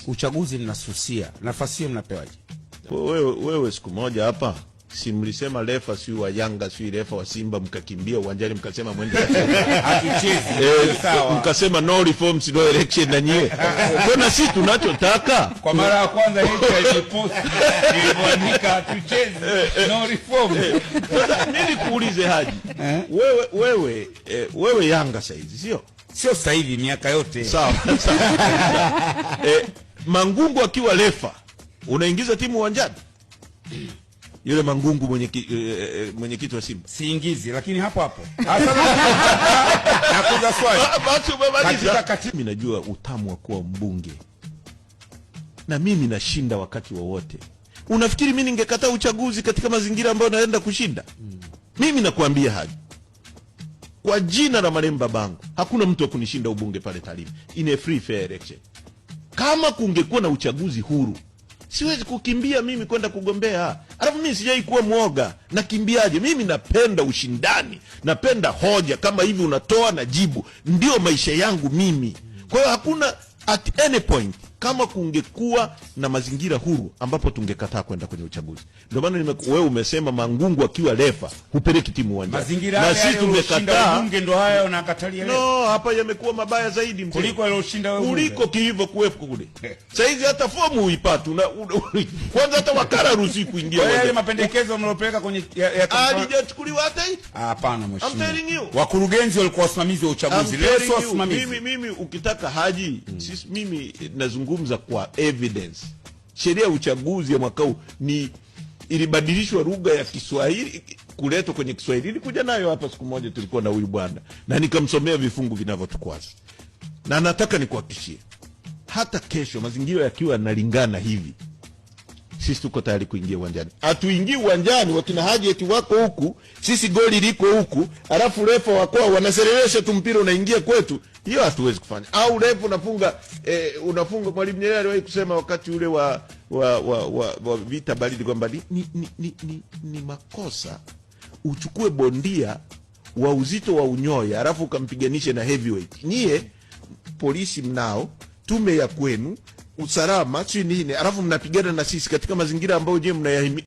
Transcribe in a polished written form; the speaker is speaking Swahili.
uchaguzi ninasusia. Nafasi hiyo mnapewaje? Wewe siku moja hapa si mlisema refa si wa Yanga si refa wa Simba mkakimbia uwanjani mkasema mwende hatuchezi. Sawa. Mkasema no reforms no election na nyie. Kuna sisi tunachotaka kwa mara ya kwanza hii post iliandika hatuchezi no reforms. Sasa mimi kuulize Haji. Wewe Yanga saizi sio sasa hivi miaka yote. Sawa. Mangungu akiwa refa unaingiza timu uwanjani? Yule Mangungu mwenyekiti wa Simba siingizi, lakini hapo nakuza swali. Mimi najua utamu wa kuwa mbunge na mimi nashinda wakati wowote. Unafikiri mimi ningekataa uchaguzi katika mazingira ambayo naenda kushinda? Mimi nakwambia Haji, kwa jina la marehemu babangu hakuna mtu wa kunishinda ubunge pale Tarime in a free fair election. Kama kungekuwa na uchaguzi huru, siwezi kukimbia mimi kwenda kugombea. Alafu mimi sijai kuwa mwoga. Nakimbiaje? Mimi napenda ushindani, napenda hoja kama hivi unatoa na jibu. Ndio maisha yangu mimi. Kwa hiyo hakuna at any point kama kungekuwa na mazingira huru ambapo tungekataa kwenda kwenye uchaguzi. Ndio maana wewe umesema Mangungu akiwa refa hupeleki timu uwanjani. Mazingira na sisi tumekataa. Bunge ndo haya unakatalia leo. No, hapa yamekuwa mabaya zaidi mzee. Kuliko aliyoshinda wewe. Kuliko kilivyo kuwepo kule. Sasa hizi hata fomu huipati. Kwanza hata wakala ruhusi kuingia uwanjani. Wale mapendekezo mlopeleka kwenye halijachukuliwa hata hii? Hapana mheshimiwa. I'm telling you. Wakurugenzi walikuwa wasimamizi wa uchaguzi. Leo sio wasimamizi. Mimi ukitaka Haji, sisi mimi nazungumza kwa evidence. Sheria ya uchaguzi ya mwaka huu ilibadilishwa lugha ya Kiswahili kuletwa kwenye Kiswahili. Nilikuja nayo hapa siku moja, tulikuwa na huyu bwana na nikamsomea vifungu vinavyotukwaza. Na nataka nikuhakikishie hata kesho mazingira yakiwa yanalingana hivi, sisi tuko tayari kuingia uwanjani. Hatuingii uwanjani wakina Haji eti wako huku, sisi goli liko huku, alafu refa wako wanaserelesha tu mpira unaingia kwetu. Hiyo hatuwezi kufanya. Au refa unafunga Mwalimu Nyerere aliwahi kusema wakati ule wa vita baridi kwamba ni makosa uchukue bondia wa uzito wa unyoya alafu ukampiganishe na heavyweight. Nyie polisi mnao, tume ya kwenu, usalama si nini, alafu mnapigana na sisi katika mazingira ambayo je mnayahimidi.